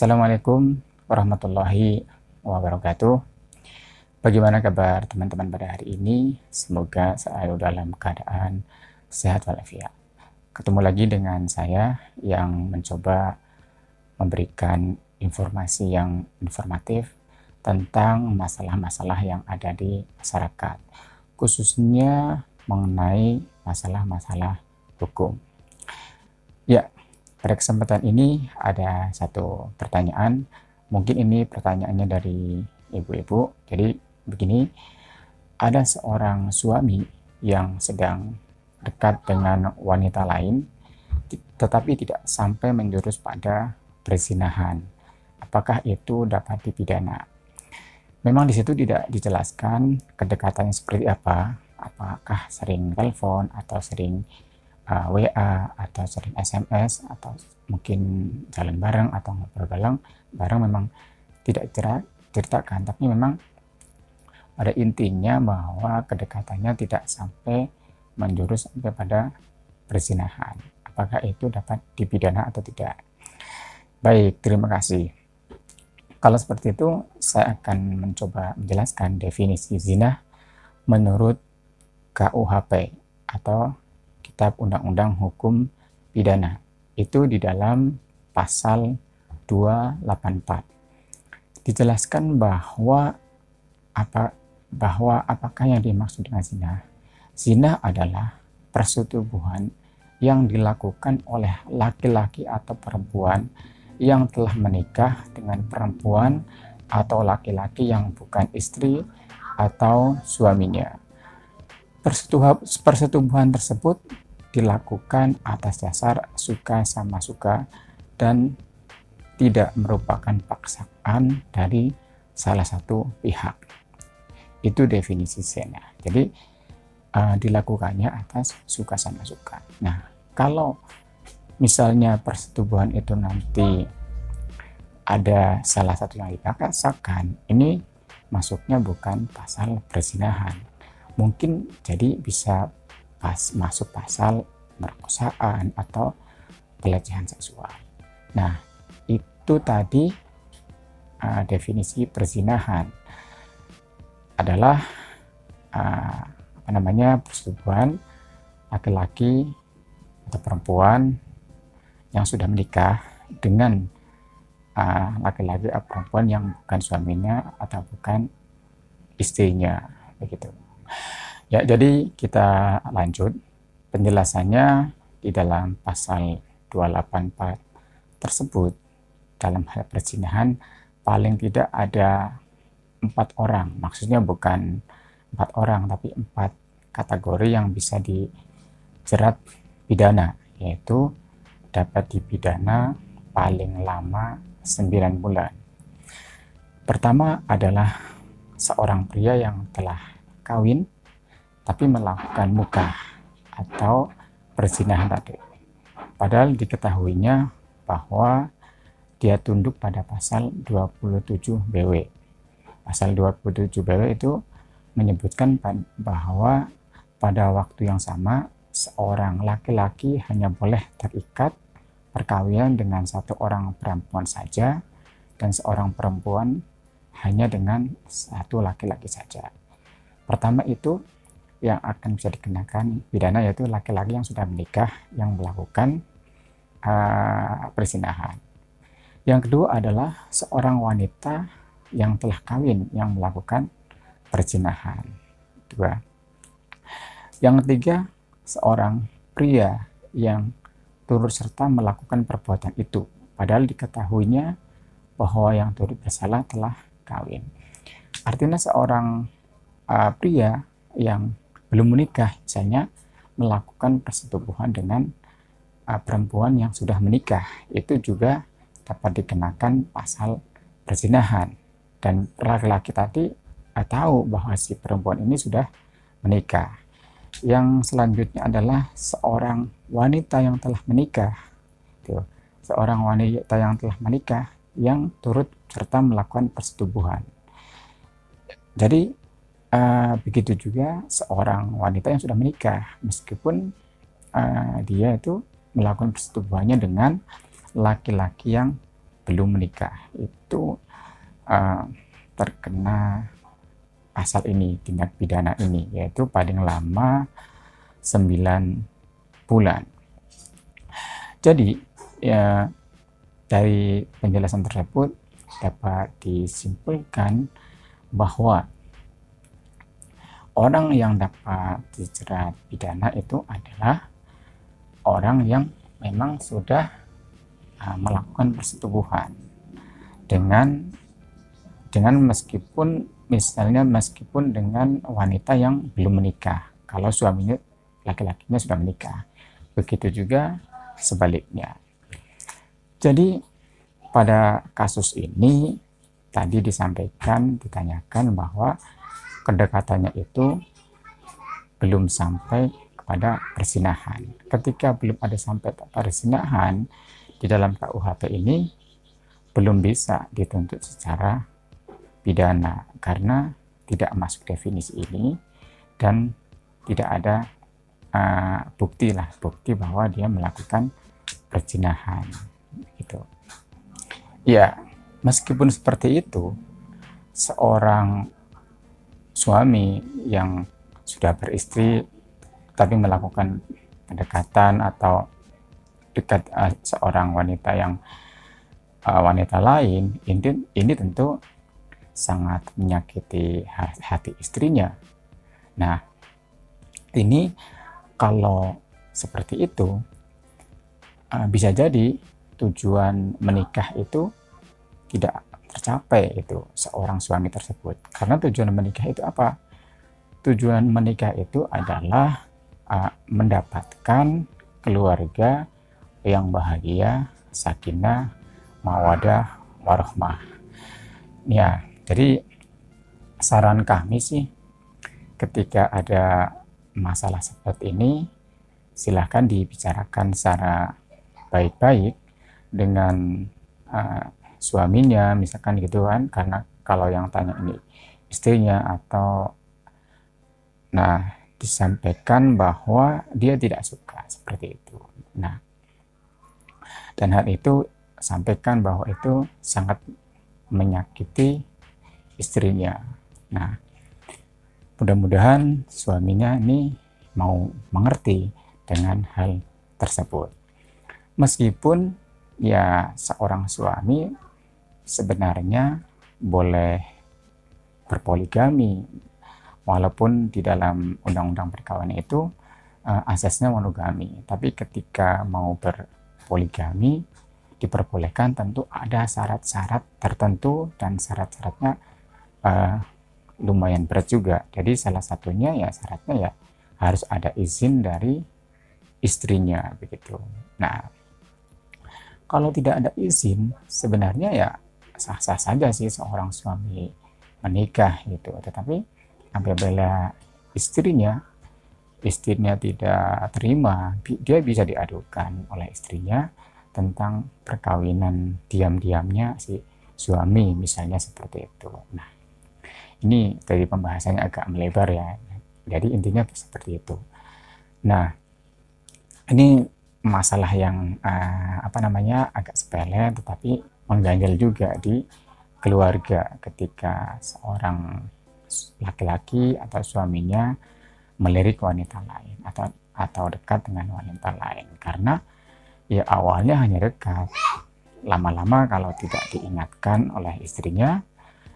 Assalamualaikum warahmatullahi wabarakatuh. Bagaimana kabar teman-teman pada hari ini? Semoga selalu dalam keadaan sehat walafiat. Ketemu lagi dengan saya yang mencoba memberikan informasi yang informatif tentang masalah-masalah yang ada di masyarakat, khususnya mengenai masalah-masalah hukum. Ya, pada kesempatan ini ada satu pertanyaan, mungkin ini pertanyaannya dari ibu-ibu. Jadi begini, ada seorang suami yang sedang dekat dengan wanita lain, tetapi tidak sampai menjurus pada perzinahan. Apakah itu dapat dipidana? Memang di situ tidak dijelaskan kedekatannya seperti apa, apakah sering telepon atau sering WA atau sering SMS atau mungkin jalan bareng atau ngobrol bareng memang tidak ceritakan, tapi memang pada intinya bahwa kedekatannya tidak sampai menjurus sampai pada perzinahan. Apakah itu dapat dipidana atau tidak? Baik, terima kasih. Kalau seperti itu, saya akan mencoba menjelaskan definisi zina menurut KUHP atau Kitab Undang-Undang Hukum Pidana. Itu di dalam pasal 284. Dijelaskan bahwa apakah yang dimaksud dengan zina. Zina adalah persetubuhan yang dilakukan oleh laki-laki atau perempuan yang telah menikah dengan perempuan atau laki-laki yang bukan istri atau suaminya. Persetubuhan tersebut dilakukan atas dasar suka sama suka dan tidak merupakan paksaan dari salah satu pihak. Itu definisi zina. Jadi dilakukannya atas suka sama suka. Nah, kalau misalnya persetubuhan itu nanti ada salah satu yang dipaksakan, ini masuknya bukan pasal perzinahan. Mungkin jadi bisa masuk pasal merkosaan atau pelecehan seksual. Nah, itu tadi definisi perzinahan adalah persetubuhan laki-laki atau perempuan yang sudah menikah dengan laki-laki atau perempuan yang bukan suaminya atau bukan istrinya, begitu. Ya, jadi kita lanjut penjelasannya di dalam pasal 284 tersebut. Dalam hal perzinahan paling tidak ada 4 orang, maksudnya bukan 4 orang tapi 4 kategori yang bisa dijerat pidana, yaitu dapat dipidana paling lama 9 bulan. Pertama adalah seorang pria yang telah kawin tapi melakukan mukah atau perzinahan tadi. Padahal diketahuinya bahwa dia tunduk pada pasal 27 BW. Pasal 27 BW itu menyebutkan bahwa pada waktu yang sama seorang laki-laki hanya boleh terikat perkawinan dengan satu orang perempuan saja dan seorang perempuan hanya dengan satu laki-laki saja. Pertama itu yang akan bisa dikenakan pidana yaitu laki-laki yang sudah menikah yang melakukan perzinahan. Yang kedua adalah seorang wanita yang telah kawin yang melakukan perzinahan. Dua. Yang ketiga, seorang pria yang turut serta melakukan perbuatan itu, padahal diketahuinya bahwa yang turut bersalah telah kawin. Artinya seorang pria yang belum menikah misalnya melakukan persetubuhan dengan perempuan yang sudah menikah, itu juga dapat dikenakan pasal perzinahan. Dan laki-laki tadi tahu bahwa si perempuan ini sudah menikah. Yang selanjutnya adalah seorang wanita yang telah menikah. Seorang wanita yang telah menikah yang turut serta melakukan persetubuhan. Jadi begitu juga seorang wanita yang sudah menikah, meskipun dia itu melakukan persetubuhannya dengan laki-laki yang belum menikah itu terkena pasal ini, tindak pidana ini, yaitu paling lama 9 bulan. Jadi ya, dari penjelasan tersebut dapat disimpulkan bahwa orang yang dapat dijerat pidana itu adalah orang yang memang sudah melakukan persetubuhan dengan meskipun dengan wanita yang belum menikah, kalau suaminya laki-lakinya sudah menikah. Begitu juga sebaliknya. Jadi pada kasus ini tadi ditanyakan bahwa kedekatannya itu belum sampai kepada perzinahan. Ketika belum ada sampai perzinahan, di dalam KUHP ini belum bisa dituntut secara pidana karena tidak masuk definisi ini dan tidak ada bukti bahwa dia melakukan perzinahan gitu. Ya, meskipun seperti itu, seorang suami yang sudah beristri tapi melakukan pendekatan atau dekat seorang wanita yang wanita lain, ini tentu sangat menyakiti hati istrinya. Nah, ini kalau seperti itu bisa jadi tujuan menikah itu tidak tercapai itu seorang suami tersebut. Karena tujuan menikah itu apa? Tujuan menikah itu adalah mendapatkan keluarga yang bahagia, sakinah, mawadah, warahmah. Ya, jadi saran kami sih ketika ada masalah seperti ini silahkan dibicarakan secara baik-baik dengan suaminya misalkan gitu kan, karena kalau yang tanya ini istrinya atau disampaikan bahwa dia tidak suka seperti itu. Nah, dan hal itu sampaikan bahwa itu sangat menyakiti istrinya. Nah, mudah-mudahan suaminya ini mau mengerti dengan hal tersebut. Meskipun ya seorang suami sebenarnya boleh berpoligami, walaupun di dalam undang-undang perkawinan itu asasnya monogami, tapi ketika mau berpoligami diperbolehkan, tentu ada syarat-syarat tertentu dan syarat-syaratnya lumayan berat juga. Jadi salah satunya ya syaratnya ya harus ada izin dari istrinya begitu. Nah, kalau tidak ada izin sebenarnya ya sah-sah saja sih seorang suami menikah gitu. Tetapi apabila istrinya tidak terima, dia bisa diadukan oleh istrinya tentang perkawinan diam-diamnya si suami misalnya seperti itu. Nah, ini dari pembahasannya agak melebar ya. Jadi intinya seperti itu. Nah, ini masalah yang agak sepele tetapi mengganjal juga di keluarga ketika seorang laki-laki atau suaminya melirik wanita lain atau dekat dengan wanita lain, karena ya awalnya hanya dekat, lama-lama kalau tidak diingatkan oleh istrinya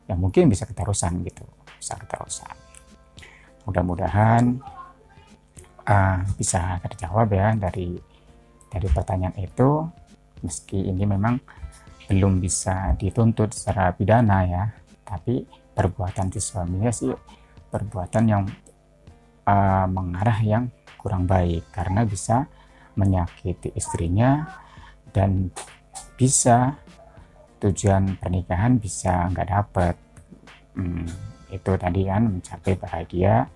ya mungkin bisa keterusan gitu, Mudah-mudahan bisa terjawab ya dari pertanyaan itu, meski ini memang belum bisa dituntut secara pidana ya, tapi perbuatan si suaminya sih perbuatan yang mengarah yang kurang baik, karena bisa menyakiti istrinya dan bisa tujuan pernikahan bisa nggak dapet. Itu tadi kan mencapai bahagia,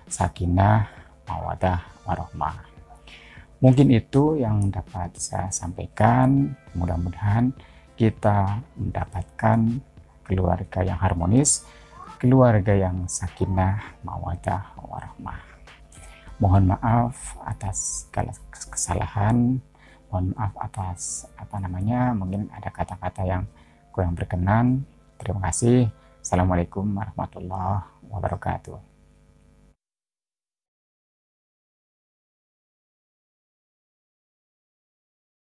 sakinah, mawadah, warahmah. Mungkin itu yang dapat saya sampaikan. Mudah-mudahan kita mendapatkan keluarga yang harmonis, keluarga yang sakinah, mawadah, warahmah. Mohon maaf atas segala kesalahan. Mohon maaf atas mungkin ada kata-kata yang kurang berkenan. Terima kasih. Assalamualaikum warahmatullahi wabarakatuh.